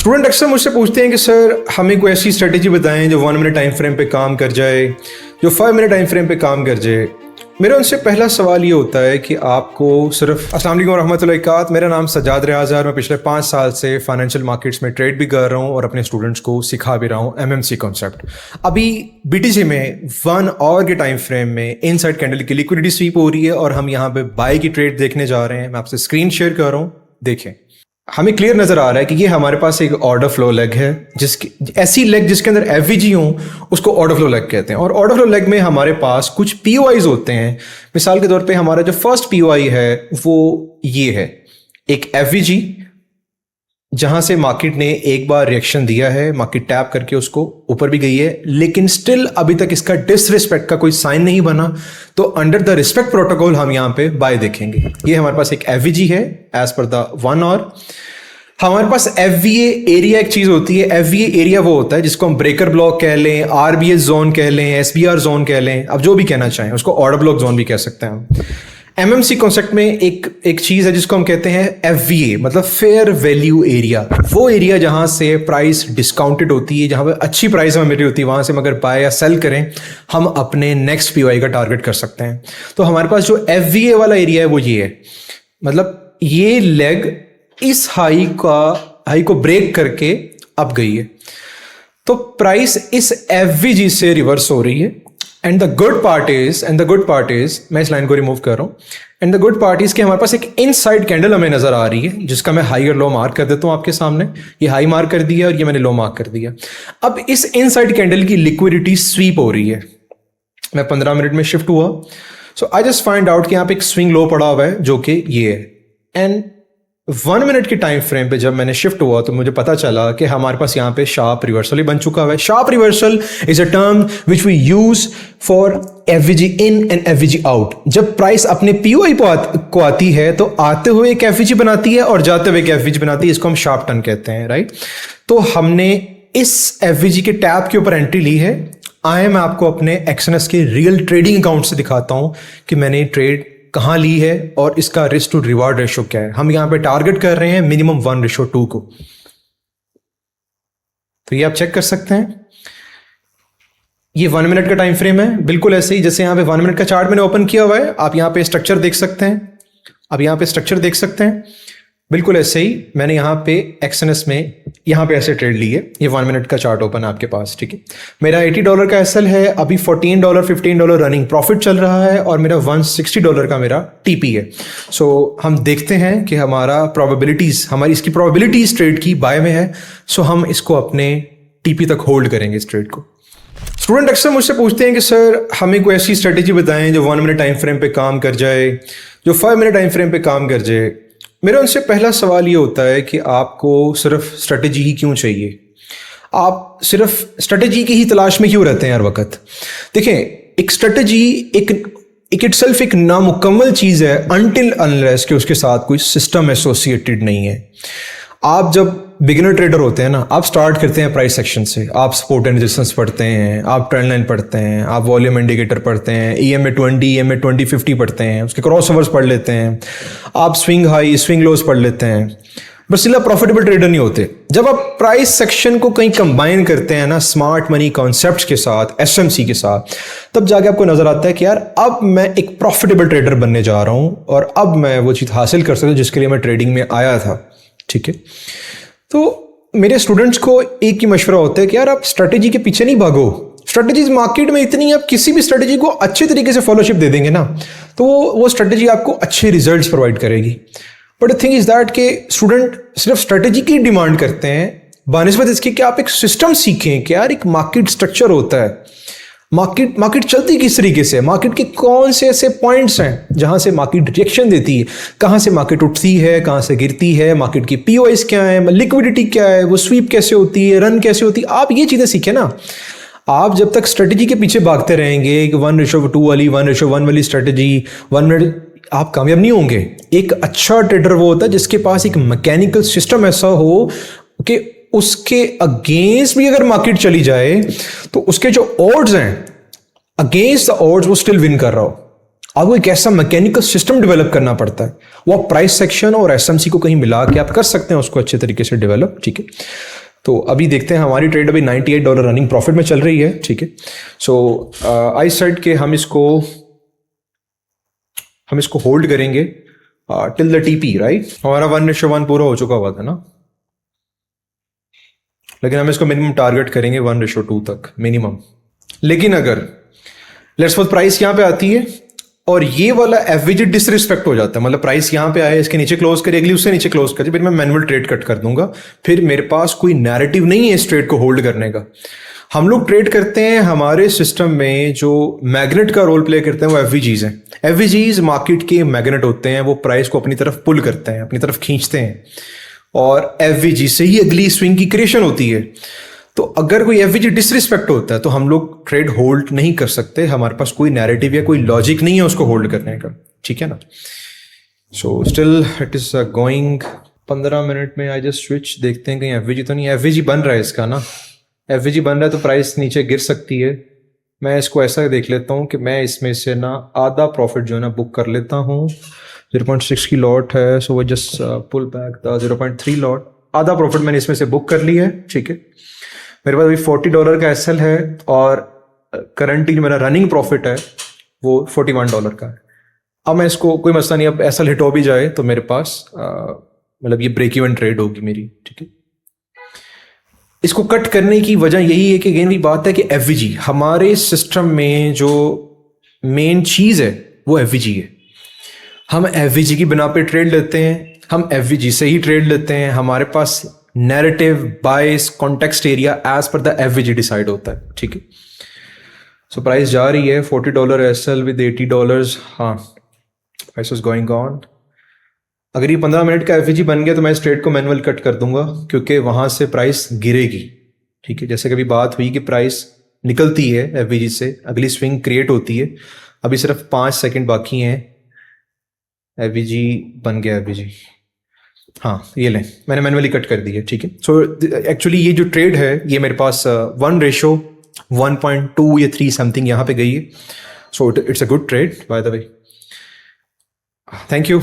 Student अक्सर मुझसे पूछते हैं कि सर हमें कोई ऐसी स्ट्रेटेजी बताएं जो 1 मिनट टाइम फ्रेम पे काम कर जाए, जो 5 मिनट टाइम फ्रेम पे काम कर जाए। मेरा उनसे पहला सवाल ये होता है कि आपको सिर्फ अस्सलाम वालेकुम रहमतुल्लाहि वबरकातुहू। मेरा नाम सज्जाद रियाज है। मैं पिछले 5 साल से फाइनेंशियल मार्केट्स में ट्रेड भी कर रहा हूँ और अपने स्टूडेंट्स को सिखा भी रहा हूँ एमएमसी कॉन्सेप्ट। अभी बीटीसी में 1 आवर के टाइम फ्रेम में इनसाइड कैंडल की लिक्विडिटी स्वीप हो रही है और हम यहाँ पे बाय की ट्रेड देखने जा रहे हैं। मैं आपसे स्क्रीन शेयर कर रहा हूँ, देखें। हमें क्लियर नजर आ रहा है कि ये हमारे पास एक ऑर्डर फ्लो लेग है, जिसकी ऐसी लेग जिसके अंदर एफवीजी हो उसको ऑर्डर फ्लो लेग कहते हैं। और ऑर्डर फ्लो लेग में हमारे पास कुछ पीओआईज होते हैं। मिसाल के तौर पे हमारा जो फर्स्ट पीओआई है वो ये है, एक एफवीजी जहां से मार्केट ने एक बार रिएक्शन दिया है, मार्केट टैप करके उसको ऊपर भी गई है, लेकिन स्टिल अभी तक इसका डिसरिस्पेक्ट का कोई साइन नहीं बना। तो अंडर द रिस्पेक्ट प्रोटोकॉल हम यहां पे बाय देखेंगे। ये हमारे पास एक एफवीजी है एज पर द 1 आवर। हमारे पास एफवीए एरिया एक चीज होती है। एफवीए एरिया वो होता है जिसको हम ब्रेकर ब्लॉक कह लें, आरबीएस जोन कह लें, एसबीआर जोन कह लें, अब जो भी कहना चाहें, उसको ऑर्डर ब्लॉक जोन भी कह सकते हैं हम। एमएमसी कॉन्सेप्ट में एक चीज है जिसको हम कहते हैं एफवीए, मतलब फेयर वैल्यू एरिया। वो एरिया जहां से प्राइस डिस्काउंटेड होती है, जहां पर अच्छी प्राइस हमें मिल रही होती है, वहां से हम अगर बाय या सेल करें हम अपने नेक्स्ट पीओआई का टारगेट कर सकते हैं। तो हमारे पास जो एफवीए वाला एरिया है वो ये है, मतलब ये लेग इस हाई को ब्रेक करके अब गई है, तो प्राइस इस एफवीजी से रिवर्स हो रही है। And the good part is मैं इस लाइन को रिमूव कर रहा हूं। And the good part is कि हमारे पास एक इनसाइड कैंडल हमें नजर आ रही है, जिसका मैं हाई और लो मार्क कर देता हूं आपके सामने। ये हाई मार्क कर दिया और ये मैंने लो मार्क कर दिया। अब इस इनसाइड कैंडल की लिक्विडिटी स्वीप हो रही है। मैं 15 मिनट में शिफ्ट हुआ, सो आई जस्ट फाइंड आउट कि यहां पे एक स्विंग लो पड़ा हुआ है जो कि ये है। एंड 1 मिनट के टाइम फ्रेम पे जब मैंने शिफ्ट हुआ तो मुझे पता चला कि हमारे पास यहाँ पे शार्प रिवर्सल ही बन चुका है। Sharp reversal is a term which we use for FVG in and FVG out. जब प्राइस अपने पीओआई को आती है तो आते हुए एक एफवीजी बनाती है और जाते हुए एक एफवीजी बनाती है। इसको हम शार्प टर्न कहते हैं, राइट। तो हमने इस एफवीजी के टैप के ऊपर एंट्री ली है। आए मैं आपको अपने एक्सएनएस के रियल ट्रेडिंग अकाउंट से दिखाता हूं कि मैंने ट्रेड कहां ली है और इसका रिस्क टू रिवार्ड रेशो क्या है। हम यहां पे टारगेट कर रहे हैं मिनिमम 1:2 को। तो ये आप चेक कर सकते हैं, ये 1 मिनट का टाइम फ्रेम है, बिल्कुल ऐसे ही जैसे यहां पे 1 मिनट का चार्ट मैंने ओपन किया हुआ है। आप यहां पे स्ट्रक्चर देख सकते हैं, अब यहां पे स्ट्रक्चर देख सकते हैं, बिल्कुल ऐसे ही मैंने यहां पे एक्सएनएस में यहां पे ऐसे ट्रेड ली है। ये 1 मिनट का चार्ट ओपन है आपके पास, ठीक है। मेरा $80 का एसएल है, अभी $14 $15 रनिंग प्रॉफिट चल रहा है और मेरा $160 का मेरा टीपी है। सो हम देखते हैं कि हमारा प्रोबेबिलिटीज, हमारी इसकी प्रोबेबिलिटीज ट्रेड की बाय में है। सो हम इसको अपने टीपी तक होल्ड करेंगे इस ट्रेड को। स्टूडेंट अक्सर मुझसे पूछते हैं कि सर हमें कोई ऐसी स्ट्रेटेजी बताएं जो 1 मिनट टाइम फ्रेम पे काम कर जाए, जो 5 मिनट टाइम फ्रेम पे काम कर जाए। मेरा उनसे पहला सवाल ये होता है कि आपको सिर्फ स्ट्रेटेजी ही क्यों चाहिए? आप सिर्फ स्ट्रेटेजी की ही तलाश में क्यों रहते हैं हर वक्त? देखें, एक स्ट्रेटेजी एक इटसेल्फ एक नामुकम्मल चीज़ है अनटिल अनलेस कि उसके साथ कोई सिस्टम एसोसिएटेड नहीं है। आप जब बिगिनर ट्रेडर होते हैं ना, आप स्टार्ट करते हैं प्राइस सेक्शन से, आप सपोर्ट एंड रेजिस्टेंस पढ़ते हैं, आप ट्रेंड लाइन पढ़ते हैं, आप वॉल्यूम इंडिकेटर पढ़ते हैं, EMA 20 EMA 20 50 पढ़ते हैं, उसके क्रॉस ओवर्स पढ़ लेते हैं, आप स्विंग हाई स्विंग लोज पढ़ लेते हैं, बस इसलिए प्रॉफिटेबल ट्रेडर नहीं होते। जब आप प्राइस सेक्शन को कहीं कंबाइन करते हैं ना स्मार्ट मनी कॉन्सेप्ट्स के साथ, एसएमसी के साथ, तब जाके आपको नजर आता है कि यार अब मैं एक प्रॉफिटेबल ट्रेडर बनने जा रहा हूं और अब मैं वो चीज़ हासिल कर सकता हूं जिसके लिए मैं ट्रेडिंग में आया था, ठीक है। तो मेरे स्टूडेंट्स को एक ही मशवरा होता है कि यार आप स्ट्रेटेजी के पीछे नहीं भागो। स्ट्रेटेजीज मार्केट में इतनी, आप किसी भी स्ट्रेटेजी को अच्छे तरीके से फॉलोशिप दे देंगे ना तो वो स्ट्रेटेजी आपको अच्छे रिजल्ट्स प्रोवाइड करेगी। But the thing is that कि स्टूडेंट सिर्फ स्ट्रेटेजी की डिमांड करते हैं बानिस्बत इसके कि आप एक सिस्टम सीखें कि यार एक मार्केट स्ट्रक्चर होता है, मार्केट चलती किस तरीके से, मार्केट के कौन से ऐसे पॉइंट्स हैं जहां से मार्केट रिएक्शन देती है, कहां से मार्केट उठती है, कहां से गिरती है, मार्केट की पीओआईस क्या है, लिक्विडिटी क्या है, वो स्वीप कैसे होती है, रन कैसे होती है। आप ये चीजें सीखें ना। आप जब तक स्ट्रेटेजी के पीछे भागते रहेंगे कि 1:2 वाली 1:1 वाली स्ट्रेटेजी 1 मिनट, आप कामयाब नहीं होंगे। एक अच्छा ट्रेडर वो होता है जिसके पास एक मैकेनिकल सिस्टम ऐसा हो कि उसके अगेंस्ट भी अगर मार्केट चली जाए तो उसके जो ऑड्स हैं अगेंस्ट द ऑड्स वो स्टिल विन कर रहा हो। आपको एक ऐसा मैकेनिकल सिस्टम डेवलप करना पड़ता है, वो आप प्राइस सेक्शन और एसएमसी को कहीं मिला के आप कर सकते हैं उसको अच्छे तरीके से डेवलप। ठीक है, तो अभी देखते हैं, हमारी ट्रेड अभी $98 रनिंग प्रॉफिट में चल रही है। ठीक है, सो आई सेड कि हम इसको होल्ड करेंगे टिल द टीपी, राइट। हमारा 1:1 पूरा हो चुका हुआ था ना, लेकिन हम इसको मिनिमम टारगेट करेंगे 1:2 तक मिनिमम। लेकिन अगर लेट्स सपोज प्राइस यहाँ पे आती है और ये वाला एफवीजी डिसरिस्पेक्ट हो जाता है, मतलब प्राइस यहाँ पे आए, इसके नीचे क्लोज करे, अगली उससे नीचे क्लोज करे, फिर मैं मैनुअल ट्रेड कट कर दूंगा, फिर मेरे पास कोई नैरेटिव नहीं है इस ट्रेड को होल्ड करने का। हम लोग ट्रेड करते हैं, हमारे सिस्टम में जो मैग्नेट का रोल प्ले करते हैं वो एफवीजीज हैं। एफवीजीज मार्केट के मैग्नेट होते हैं, वो प्राइस को अपनी तरफ पुल करते हैं, अपनी तरफ खींचते हैं, और एफवीजी से ही अगली स्विंग की क्रिएशन होती है। तो अगर कोई एफवीजी डिसरिस्पेक्ट होता है तो हम लोग ट्रेड होल्ड नहीं कर सकते, हमारे पास कोई नैरेटिव या कोई लॉजिक नहीं है उसको होल्ड करने का। ठीक है ना, so still it is going. 15 minute में आई जस्ट स्विच, देखते हैं कहीं एफवीजी तो नहीं। एफवीजी बन रहा है इसका ना, एफवीजी बन रहा है तो प्राइस नीचे गिर सकती है। मैं इसको ऐसा देख लेता हूँ कि मैं इसमें से ना आधा प्रॉफिट जो है ना बुक कर लेता हूँ। 0.6 की लॉट है, सो वो just pull back the 0.3 lot, आधा प्रॉफिट मैंने इसमें से बुक कर लिया है। ठीक है, मेरे पास अभी $40 का एसएल है और करंटली मेरा रनिंग प्रॉफिट है वो $41 का है। अब मैं इसको, कोई मसला नहीं, अब एसएल हिट हो भी जाए तो मेरे पास मतलब ये ब्रेक इवन ट्रेड होगी मेरी। ठीक है, इसको कट करने की वजह यही है कि अगेन भी बात है कि एफवीजी हमारे सिस्टम में जो मेन चीज़ है वो एफवीजी है। हम एफवीजी की बिना पे ट्रेड लेते हैं, हम एफवीजी से ही ट्रेड लेते हैं, हमारे पास narrative, bias, context area as per the FVG decide होता है। ठीक है, सो प्राइस जा रही है $40 एसएल विद $80। हाँ, प्राइस इज गोइंग ऑन। अगर ये 15 मिनट का एफवीजी बन गया तो मैं इस ट्रेड को मैनुअल कट कर दूंगा, क्योंकि वहां से प्राइस गिरेगी। ठीक है, जैसे कभी बात हुई कि प्राइस निकलती है एफवीजी से, अगली स्विंग क्रिएट होती है, अभी सिर्फ 5 सेकंड बाकी हैं, एफवीजी बन गया एफवीजी। हाँ, ये लें, मैंने मैनुअली कट कर दी है। ठीक है, सो एक्चुअली ये जो ट्रेड है ये मेरे पास 1:1.2 या 3 समथिंग यहाँ पे गई है। So it's a good trade by the way. Thank you.